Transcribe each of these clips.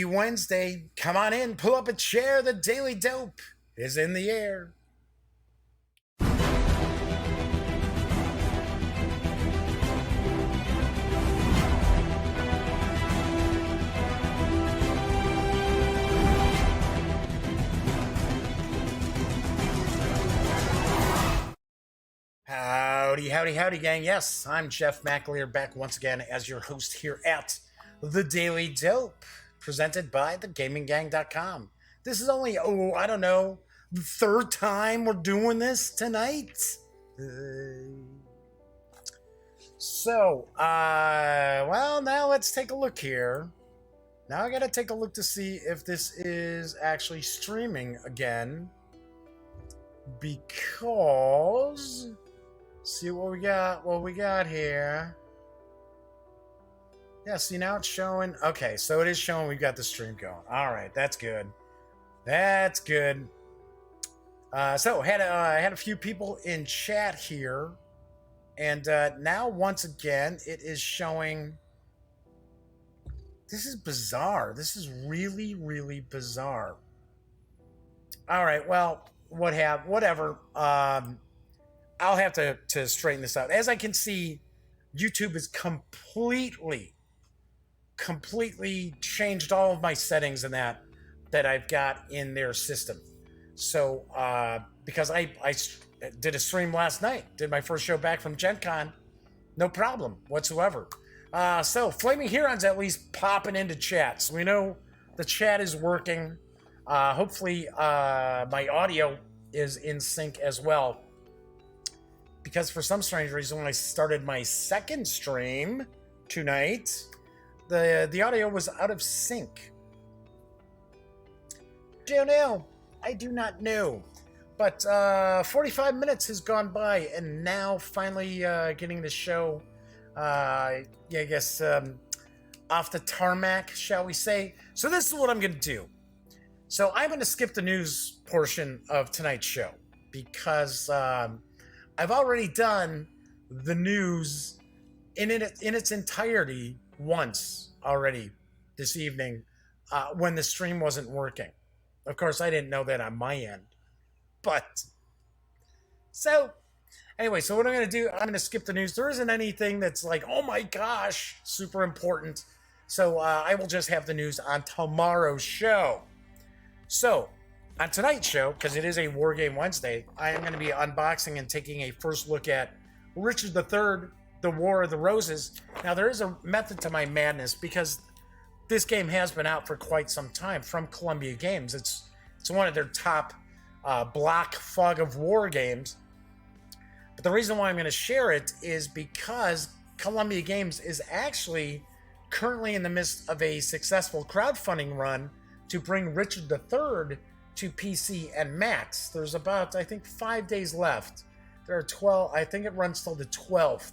Happy Wednesday. Come on in, pull up a chair. The Daily Dope is in the air. Howdy, howdy, howdy, gang. Yes, I'm Jeff McAleer back once again as your host here at The Daily Dope, presented by thegaminggang.com. This is only, I don't know, the third time we're doing this tonight. Well, now let's take a look here. Now I gotta take a look to see if this is actually streaming again. Because... see what we got here. Yeah, see, now it's showing. Okay, so it is showing we've got the stream going. All right, that's good. That's good. So had a few people in chat here, and now once again it is showing. This is bizarre. This is really, really bizarre. All right, well, whatever. I'll have to straighten this out. As I can see, YouTube has completely changed all of my settings and that I've got in their system. So, because I did a stream last night, did my first show back from Gen Con, no problem whatsoever. So, Flaming Huron's at least popping into chat. So we know the chat is working. Hopefully, my audio is in sync as well. Because for some strange reason, when I started my second stream tonight, the audio was out of sync. Don't know. I do not know. But 45 minutes has gone by, and now finally getting the show, I guess, off the tarmac, shall we say. So this is what I'm going to do. So I'm going to skip the news portion of tonight's show because... I've already done the news in its entirety once already this evening when the stream wasn't working. Of course, I didn't know that on my end. But, so, anyway, so what I'm going to do, I'm going to skip the news. There isn't anything that's like, oh my gosh, super important. So I will just have the news on tomorrow's show. So, on tonight's show, because it is a Wargame Wednesday, I am going to be unboxing and taking a first look at Richard III, The War of the Roses. Now, there is a method to my madness because this game has been out for quite some time from Columbia Games. It's one of their top block Fog of War games. But the reason why I'm going to share it is because Columbia Games is actually currently in the midst of a successful crowdfunding run to bring Richard III to PC and Macs. There's about, I think, 5 days left. There are 12, I think it runs till the 12th.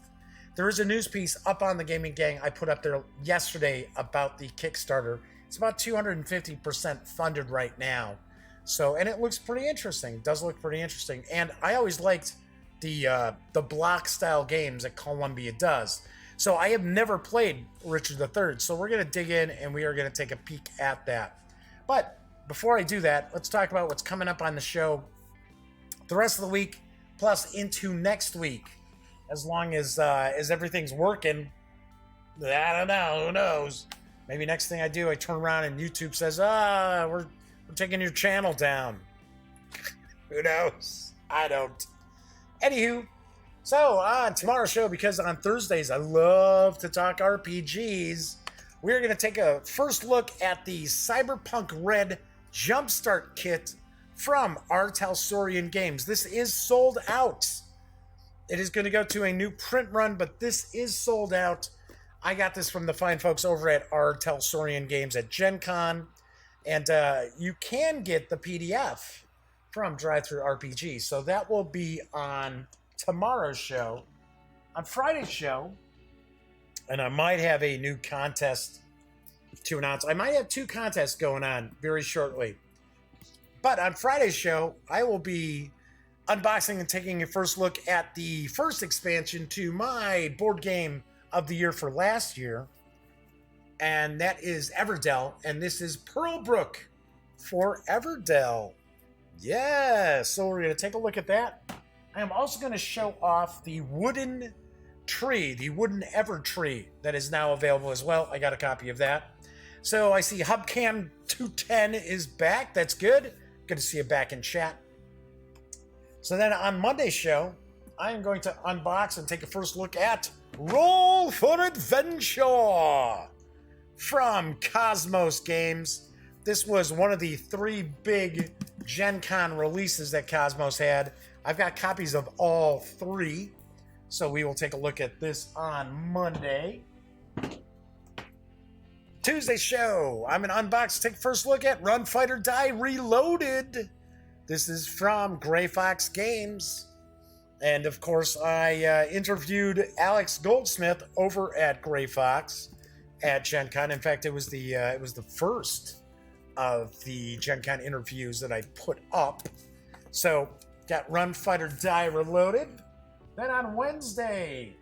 There is a news piece up on the Gaming Gang I put up there yesterday about the Kickstarter. It's about 250% funded right now. So, and it looks pretty interesting. It does look pretty interesting. And I always liked the block style games that Columbia does. So I have never played Richard III. So we're going to dig in and we are going to take a peek at that. But before I do that, let's talk about what's coming up on the show the rest of the week, plus into next week. As long as everything's working, I don't know, who knows? Maybe next thing I do, I turn around and YouTube says, we're taking your channel down. Who knows? I don't. Anywho, so on tomorrow's show, because on Thursdays I love to talk RPGs, we're going to take a first look at the Cyberpunk Red Jumpstart kit from Untitled Games. This is sold out. It is going to go to a new print run, but this is sold out. I got this from the fine folks over at Untitled Games at Gen Con, and you can get the PDF from Drive-Thru RPG. So that will be on tomorrow's show. On Friday's show, and I might have a new contest to announce. I might have two contests going on very shortly. But on Friday's show, I will be unboxing and taking a first look at the first expansion to my board game of the year for last year, and that is Everdell, and this is Pearlbrook for Everdell. Yeah, so we're going to take a look at that. I am also going to show off the wooden tree, the wooden Ever tree that is now available as well. I got a copy of that. So I see Hubcam 210 is back. That's good. Good to see you back in chat. So then on Monday's show, I am going to unbox and take a first look at Roll for Adventure from Cosmos Games. This was one of the 3 big Gen Con releases that Cosmos had. I've got copies of all 3, so we will take a look at this on Monday. Tuesday show, I'm going to unbox, take a first look at Run Fight or Die Reloaded. This is from Gray Fox Games. And of course, I interviewed Alex Goldsmith over at Gray Fox at Gen Con. In fact, it was the first of the Gen Con interviews that I put up. So, got Run Fight or Die Reloaded. Then on Wednesday,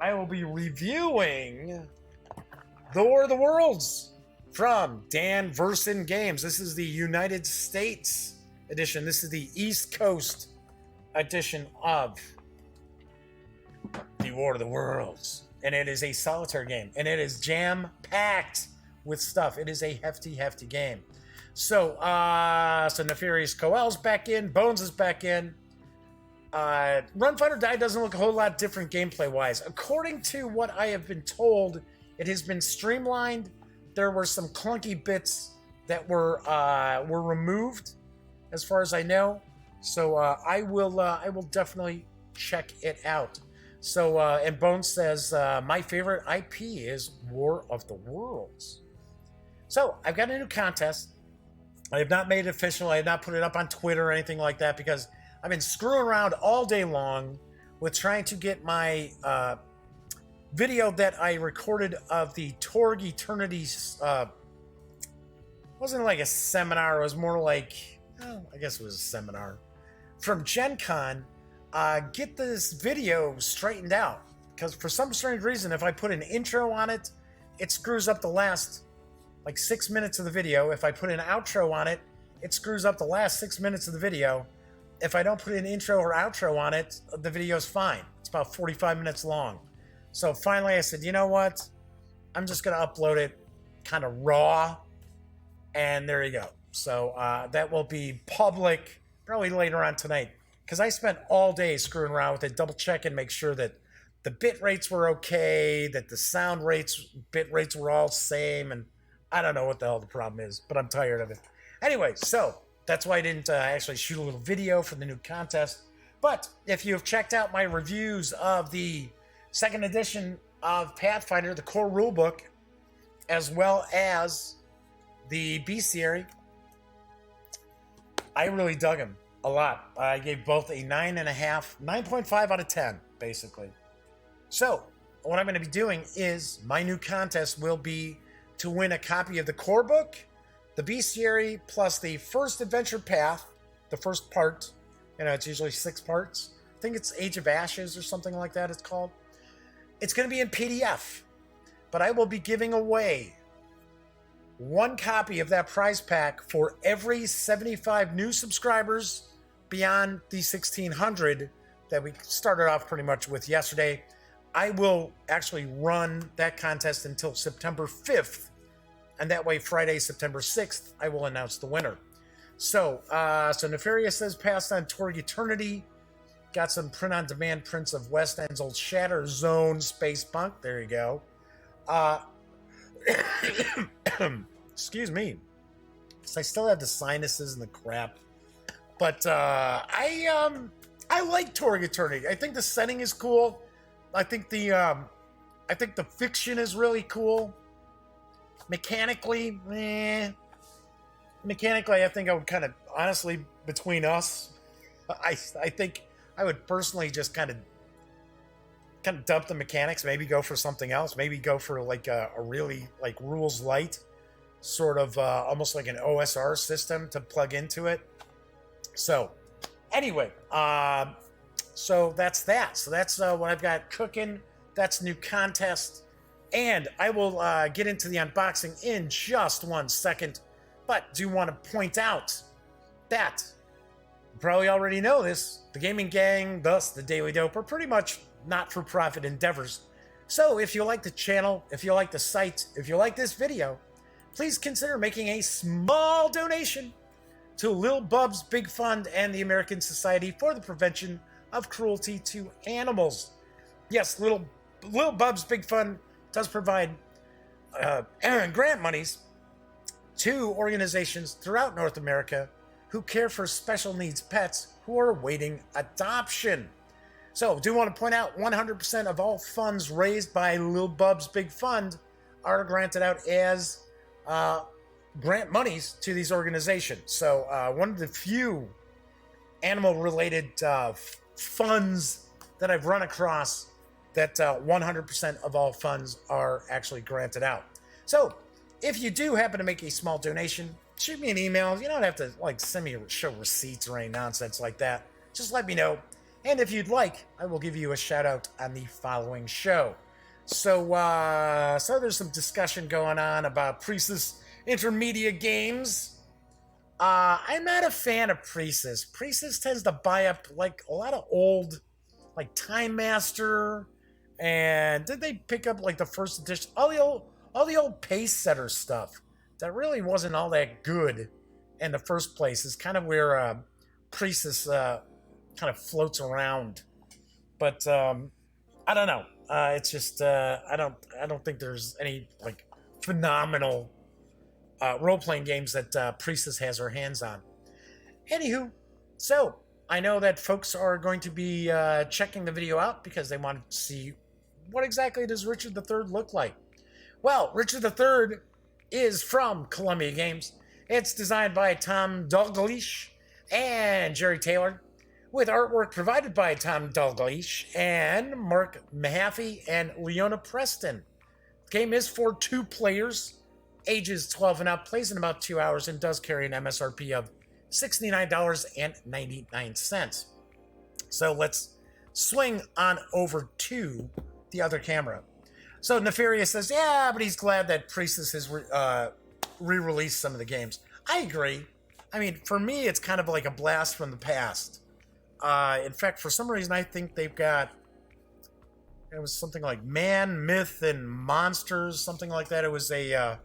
I will be reviewing The War of the Worlds from Dan Verson Games. This is the United States edition. This is the East Coast edition of The War of the Worlds. And it is a solitaire game. And it is jam-packed with stuff. It is a hefty, hefty game. So Nefarious Coel's back in. Bones is back in. Run Fight or Die doesn't look a whole lot different gameplay-wise. According to what I have been told, it has been streamlined. There were some clunky bits that were removed, as far as I know. So I will definitely check it out. So and Bones says my favorite IP is War of the Worlds. So I've got a new contest. I have not made it official. I have not put it up on Twitter or anything like that because I've been screwing around all day long with trying to get my video that I recorded of the Torg Eternity. Wasn't like a seminar. It was more like, I guess it was a seminar from Gen Con. Get this video straightened out because for some strange reason, if I put an intro on it, it screws up the last like 6 minutes of the video. If I put an outro on it, it screws up the last 6 minutes of the video. If I don't put an intro or outro on it, the video's fine. It's about 45 minutes long. So finally I said, you know what? I'm just going to upload it kind of raw. And there you go. So that will be public probably later on tonight. Because I spent all day screwing around with it, double checking, make sure that the bit rates were okay, that the sound rates, bit rates were all same. And I don't know what the hell the problem is, but I'm tired of it. Anyway, so that's why I didn't actually shoot a little video for the new contest. But if you have checked out my reviews of the 2nd edition of Pathfinder, the core rulebook, as well as the bestiary, I really dug them a lot. I gave both a 9.5 out of 10, basically. So what I'm going to be doing is my new contest will be to win a copy of the core book, the bestiary, plus the first adventure path, the first part. You know, it's usually 6 parts. I think it's Age of Ashes or something like that it's called. It's going to be in PDF, but I will be giving away 1 copy of that prize pack for every 75 new subscribers beyond the 1,600 that we started off pretty much with yesterday. I will actually run that contest until September 5th, and that way Friday, September 6th, I will announce the winner. So Nefarious says passed on Torg Eternity. Got some print-on-demand prints of West End's old Shatter Zone Space Punk. There you go. Excuse me. I still have the sinuses and the crap. But I like Torg Eternity. I think the setting is cool. I think the fiction is really cool. Mechanically, Mechanically, I think I would kind of, honestly, between us, I think I would personally just kind of dump the mechanics, maybe go for something else, maybe go for like a really like rules light, sort of almost like an OSR system to plug into it. So anyway, so that's that. So that's what I've got cooking. That's new contest. And I will get into the unboxing in just 1 second, but do want to point out that you probably already know this. The gaming gang, thus the Daily Dope, are pretty much not-for-profit endeavors. So if you like the channel, if you like the site, if you like this video, please consider making a small donation to Lil Bub's Big Fund and the American Society for the Prevention of Cruelty to Animals. Yes, Lil Bub's Big Fund does provide grant monies to organizations throughout North America who care for special needs pets who are awaiting adoption. So, do want to point out 100% of all funds raised by Lil Bub's Big Fund are granted out as grant monies to these organizations. So, one of the few animal-related funds that I've run across that 100% of all funds are actually granted out. So, if you do happen to make a small donation, shoot me an email. You don't have to send me show receipts or any nonsense like that. Just let me know. And if you'd like, I will give you a shout out on the following show. So there's some discussion going on about Priestess Intermedia games. I'm not a fan of Priestess. Priestess tends to buy up a lot of old, Time Master, and did they pick up the first edition? All the old pace setter stuff that really wasn't all that good in the first place is kind of where Priestess kind of floats around. But I don't know. It's just I don't think there's any phenomenal role-playing games that Priestess has her hands on. Anywho, so I know that folks are going to be checking the video out because they want to see what exactly does Richard III look like. Well, Richard III is from Columbia Games. It's designed by Tom Dalglish and Jerry Taylor, with artwork provided by Tom Dalglish and Mark Mahaffey and Leona Preston. The game is for 2 players, ages 12 and up, plays in about 2 hours, and does carry an MSRP of $69.99. So let's swing on over to the other camera. So Nefarious says, yeah, but he's glad that Priestess has re-released some of the games. I agree. I mean, for me, it's kind of like a blast from the past. In fact, for some reason, I think they've got, it was something like Man, Myth, and Monsters, something like that. It was Yaquinto.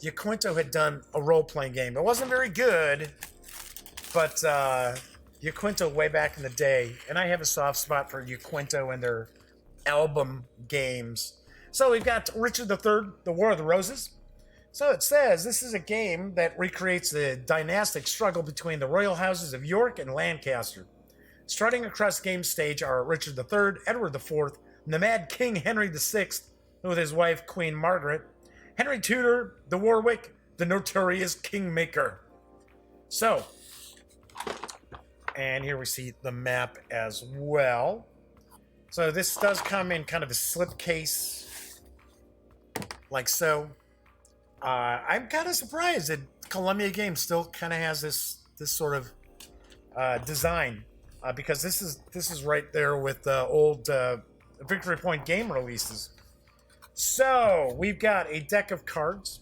Yaquinto had done a role-playing game. It wasn't very good, but Yaquinto way back in the day, and I have a soft spot for Yaquinto and their album games. So we've got Richard III, The War of the Roses. So it says, this is a game that recreates the dynastic struggle between the royal houses of York and Lancaster. Strutting across the game stage are Richard III, Edward IV, and the Mad King Henry VI, with his wife Queen Margaret, Henry Tudor, the Warwick, the notorious Kingmaker. So, and here we see the map as well. So this does come in kind of a slipcase, like so. I'm kind of surprised that Columbia Games still kind of has this sort of design, because this is right there with the old Victory Point game releases. So we've got a deck of cards.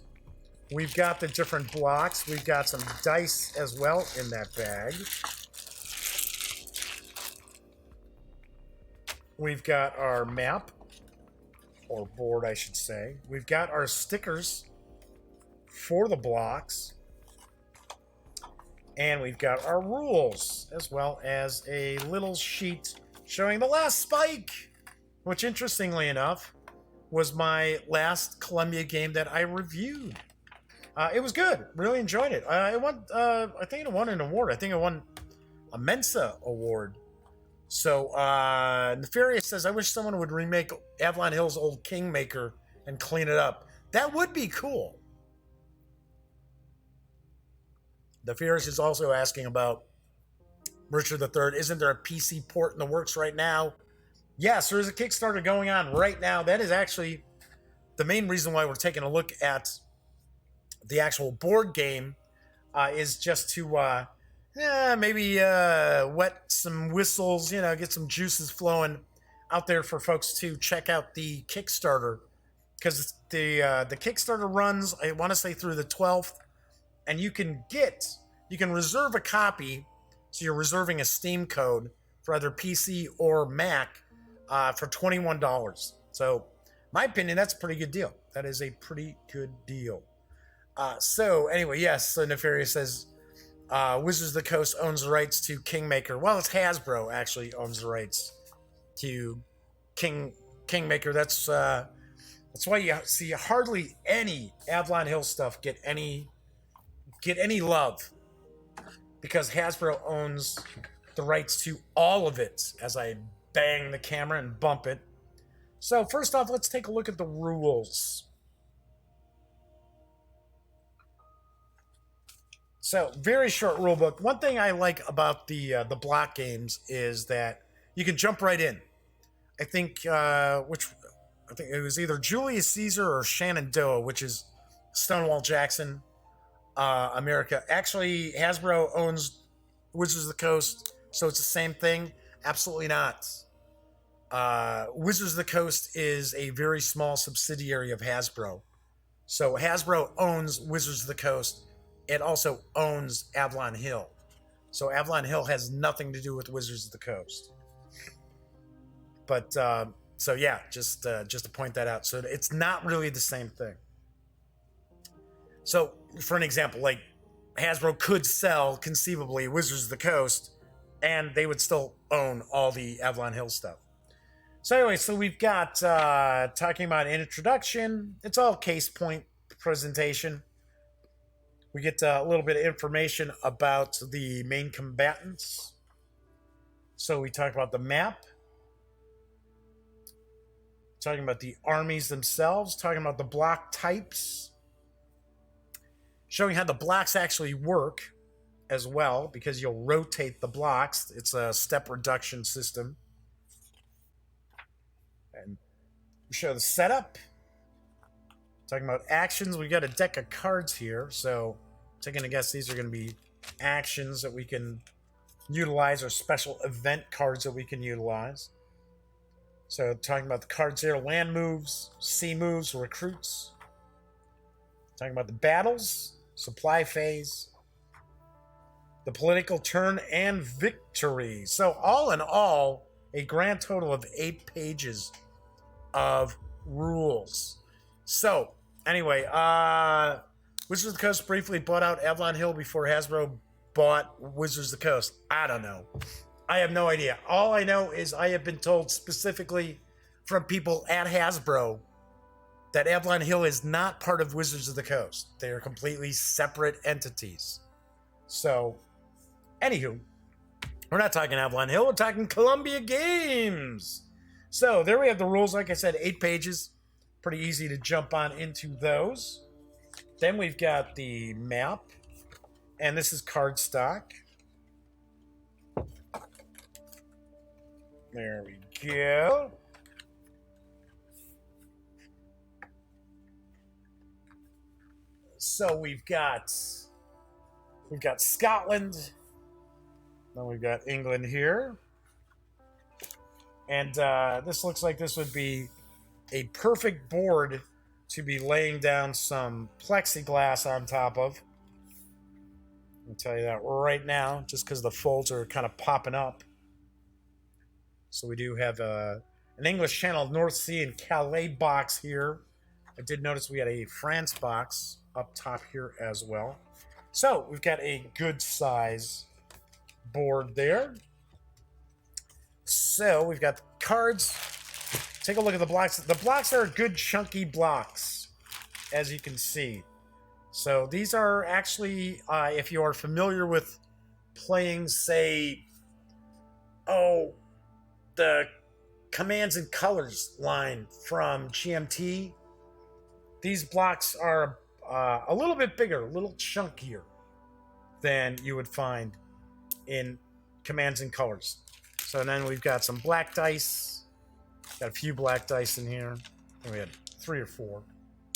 We've got the different blocks. We've got some dice as well in that bag. We've got our map, or board, I should say. We've got our stickers for the blocks. And we've got our rules, as well as a little sheet showing the last spike, which, interestingly enough, was my last Columbia game that I reviewed. It was good. Really enjoyed it. I think it won an award. I think it won a Mensa award. So, Nefarious says, I wish someone would remake Avalon Hill's old Kingmaker and clean it up. That would be cool. Nefarious is also asking about Richard III. Isn't there a PC port in the works right now? Yes, there is a Kickstarter going on right now. That is actually the main reason why we're taking a look at the actual board game, is just to maybe wet some whistles, get some juices flowing out there for folks to check out the Kickstarter, because the Kickstarter runs, I want to say, through the 12th, and you can reserve a copy. So you're reserving a Steam code for either PC or Mac for $21. So, my opinion, that's a pretty good deal. That is a pretty good deal. So anyway, yes. So Nefarious says Wizards of the Coast owns the rights to Kingmaker. Well, it's Hasbro actually owns the rights to Kingmaker. That's why you see hardly any Avalon Hill stuff get any love, because Hasbro owns the rights to all of it. As I bang the camera and bump it. So first off, let's take a look at the rules. So, very short rule book. One thing I like about the block games is that you can jump right in. I think I think it was either Julius Caesar or Shenandoah, which is Stonewall Jackson, America. Actually, Hasbro owns Wizards of the Coast, so it's the same thing. Absolutely not. Wizards of the Coast is a very small subsidiary of Hasbro. So Hasbro owns Wizards of the Coast. It also owns Avalon Hill. So Avalon Hill has nothing to do with Wizards of the Coast. But, so yeah, just to point that out. So it's not really the same thing. So, for an example, like, Hasbro could sell, conceivably, Wizards of the Coast, and they would still own all the Avalon Hill stuff. So anyway, so we've got, talking about an introduction. It's all case point presentation. We get a little bit of information about the main combatants. So we talk about the map, talking about the armies themselves, talking about the block types, showing how the blocks actually work as well, because you'll rotate the blocks. It's a step reduction system. And we show the setup. Talking about actions, we got a deck of cards here, so taking a guess these are going to be actions that we can utilize, or special event cards that we can utilize. So talking about the cards here: land moves, sea moves, recruits. Talking about the battles, supply phase, the political turn, and victory. So all in all, a grand total of 8 pages of rules. So anyway, Wizards of the Coast briefly bought out Avalon Hill before Hasbro bought Wizards of the Coast. I don't know. I have no idea. All I know is I have been told specifically from people at Hasbro that Avalon Hill is not part of Wizards of the Coast. They are completely separate entities. So, anywho, we're not talking Avalon Hill, we're talking Columbia Games. So, there we have the rules. Like I said, 8 pages. Pretty easy to jump on into those. Then we've got the map, and this is cardstock. There we go. So we've got Scotland. Then we've got England here. And this looks like this would be a perfect board to be laying down some plexiglass on top of. I'll tell you that right now, just because the folds are kind of popping up. So we do have an English Channel North Sea and Calais box here. I did notice we had a France box up top here as well. So we've got a good size board there. So we've got the cards. Take a look at the blocks. The blocks are good chunky blocks, as you can see. So these are actually, if you are familiar with playing, say, the Commands and Colors line from GMT, these blocks are a little bit bigger, a little chunkier than you would find in Commands and Colors. So then we've got some black dice. Got a few black dice in here. And we had 3 or 4.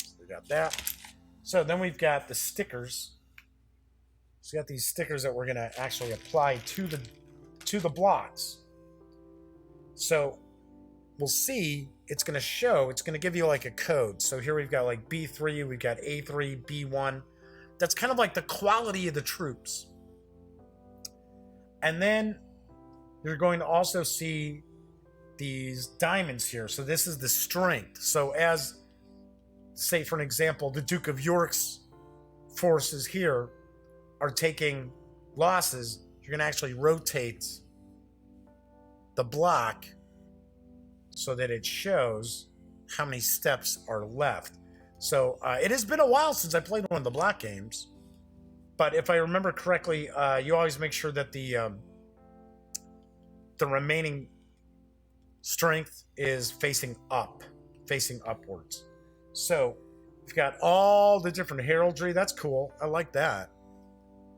So we got that. So then we've got the stickers. So we got these stickers that we're going to actually apply to the blocks. So we'll see it's going to show, it's going to give you like a code. So here we've got like B3, we've got A3, B1. That's kind of like the quality of the troops. And then you're going to also see these diamonds here. So this is the strength. So as, say for an example, the Duke of York's forces here are taking losses, you're going to actually rotate the block so that it shows how many steps are left. So it has been a while since I played one of the block games, but if I remember correctly, you always make sure that the remaining strength is facing upwards. So we've got all the different heraldry. That's cool. I like that.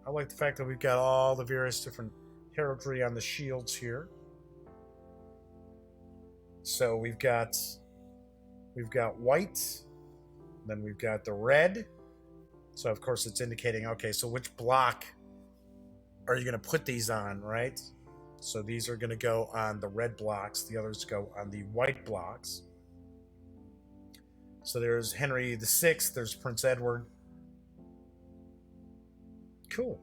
I like the fact that we've got all the various different heraldry on the shields here. So we've got white, then we've got the red. So of course it's indicating, okay, so which block are you going to put these on, right? So these are going to go on the red blocks, the others go on the white blocks. So there's Henry VI, there's Prince Edward. Cool.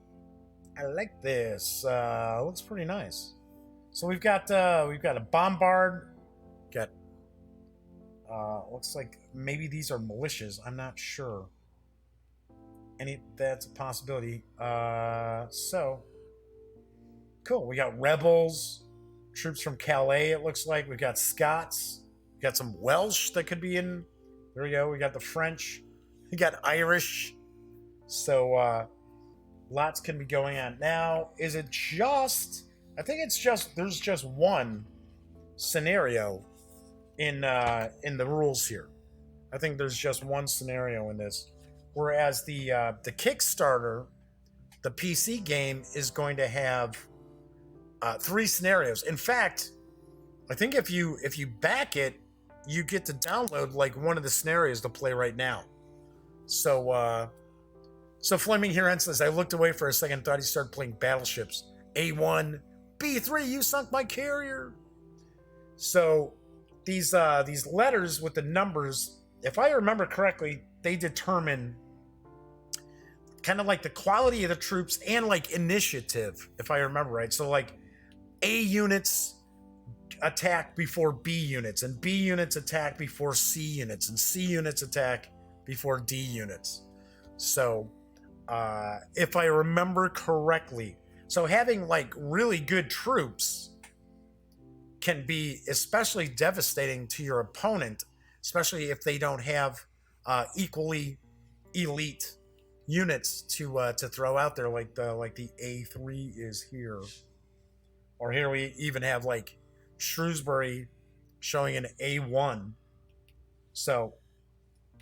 I like this. Looks pretty nice. So we've got a bombard. Got looks like maybe these are militias. I'm not sure. That's a possibility. So cool. We got rebels, troops from Calais. It looks like we've got Scots. We got some Welsh that could be in. There we go. We got the French. We got Irish. So lots can be going on. Now, is it just? I think it's just. There's just one scenario in the rules here. I think there's just one scenario in this, whereas the Kickstarter, the PC game, is going to have 3 scenarios. In fact, I think if you back it, you get to download like one of the scenarios to play right now. So Fleming here says, I looked away for a second, thought he started playing battleships. A1, B3, you sunk my carrier. So these letters with the numbers, if I remember correctly, they determine kind of like the quality of the troops and like initiative, if I remember right. So like A units attack before B units, and B units attack before C units, and C units attack before D units. So if I remember correctly, so having like really good troops can be especially devastating to your opponent, especially if they don't have equally elite units to throw out there, like the A3 is here, or here we even have like Shrewsbury showing an A1. So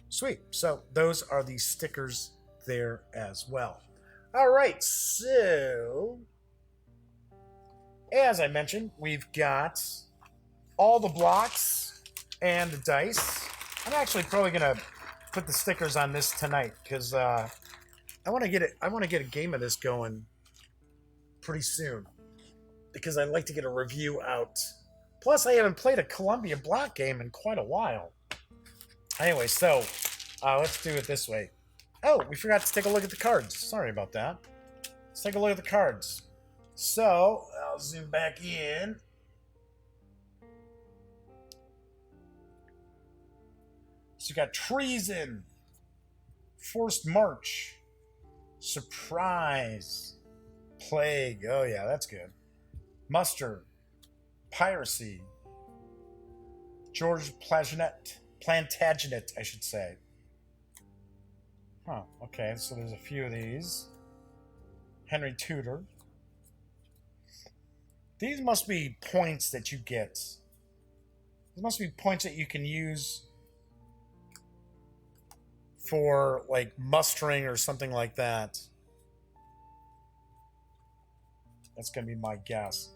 sweet. So those are the stickers there as well. All right, so as I mentioned, we've got all the blocks and the dice. I'm actually probably gonna put the stickers on this tonight because I want to get it. I want to get a game of this going pretty soon because I'd like to get a review out. Plus, I haven't played a Columbia block game in quite a while. Anyway, so let's do it this way. Oh, we forgot to take a look at the cards. Sorry about that. Let's take a look at the cards. So, I'll zoom back in. So you got treason, forced march, surprise, plague. Oh yeah, that's good. Muster, piracy, George Plantagenet, I should say. Huh, okay, so there's a few of these. Henry Tudor. These must be points that you get. These must be points that you can use for, like, mustering or something like that. That's going to be my guess.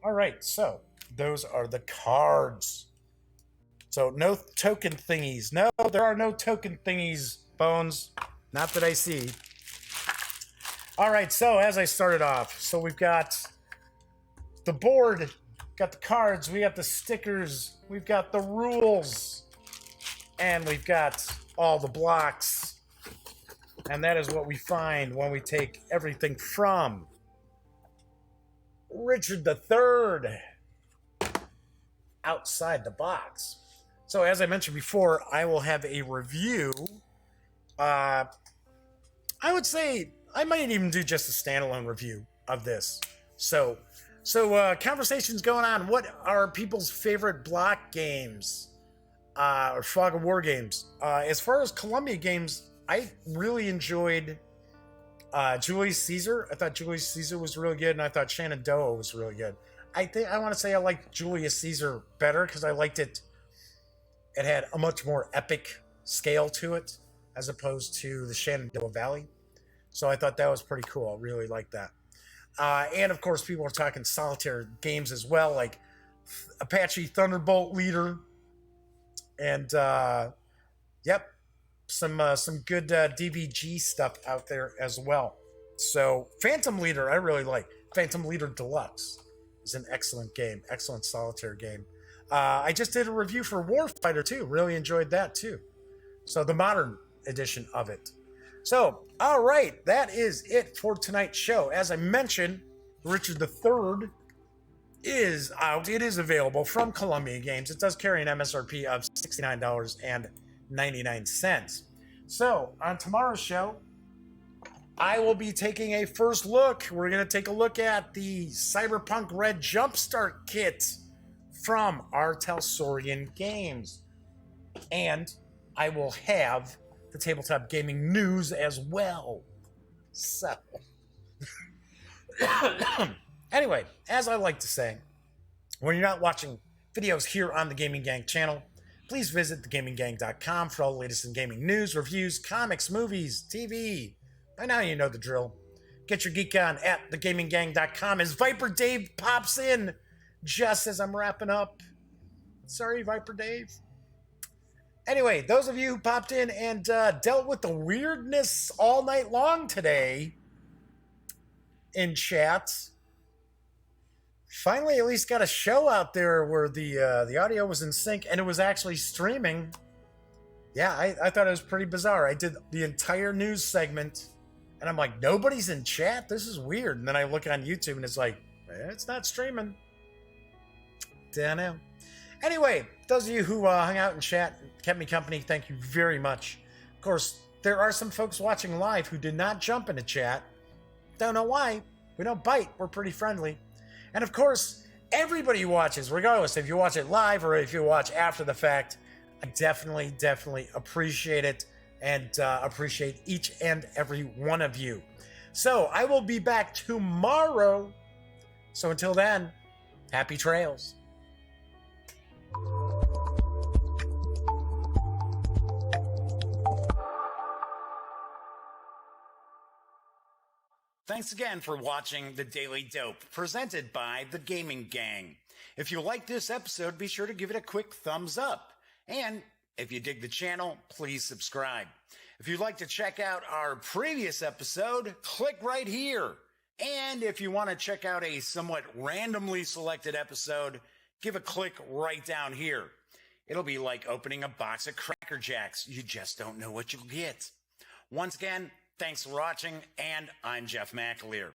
All right, so those are the cards. So no token thingies. No, there are no token thingies, Bones. Not that I see. All right, so as I started off, so we've got the board got the cards, we got the stickers, we've got the rules, and we've got all the blocks. And that is what we find when we take everything from Richard III outside the box. So as I mentioned before, I will have a review. I would say I might even do just a standalone review of this. So conversations going on. What are people's favorite block games? Or Fog of War games? As far as Columbia games, I really enjoyed Julius Caesar. I thought Julius Caesar was really good, and I thought Shenandoah was really good. I want to say I liked Julius Caesar better because I liked it. It had a much more epic scale to it as opposed to the Shenandoah Valley. So I thought that was pretty cool. I really liked that. And of course, people are talking solitaire games as well, like Apache Thunderbolt Leader, and yep, some good DVG stuff out there as well. So Phantom Leader, I really like. Phantom Leader Deluxe is an excellent game, excellent solitaire game. I just did a review for Warfighter too. Really enjoyed that too. So the modern edition of it. So, all right, that is it for tonight's show. As I mentioned, Richard III is out. It is available from Columbia Games. It does carry an MSRP of $69.99. So, on tomorrow's show, I will be taking a first look. We're going to take a look at the Cyberpunk Red Jumpstart kit from Artelsorian Games. And I will have the tabletop gaming news as well. So, anyway, as I like to say, when you're not watching videos here on the Gaming Gang channel, please visit thegaminggang.com for all the latest in gaming news, reviews, comics, movies, TV. By now you know the drill. Get your geek on at thegaminggang.com as Viper Dave pops in just as I'm wrapping up. Sorry, Viper Dave. Anyway, those of you who popped in and dealt with the weirdness all night long today in chat, finally at least got a show out there where the audio was in sync and it was actually streaming. Yeah, I thought it was pretty bizarre. I did the entire news segment and I'm like, nobody's in chat? This is weird. And then I look on YouTube and it's like, it's not streaming. Don't know. Anyway, those of you who hung out in chat and kept me company, thank you very much. Of course, there are some folks watching live who did not jump into chat. Don't know why. We don't bite. We're pretty friendly. And of course, everybody who watches, regardless if you watch it live or if you watch after the fact, I definitely appreciate it and appreciate each and every one of you. So I will be back tomorrow. So until then, happy trails. Thanks again for watching The Daily Dope, presented by The Gaming Gang. If you like this episode, be sure to give it a quick thumbs up. And if you dig the channel, please subscribe. If you'd like to check out our previous episode, click right here. And if you want to check out a somewhat randomly selected episode, give a click right down here. It'll be like opening a box of Cracker Jacks. You just don't know what you'll get. Once again, thanks for watching, and I'm Jeff McAleer.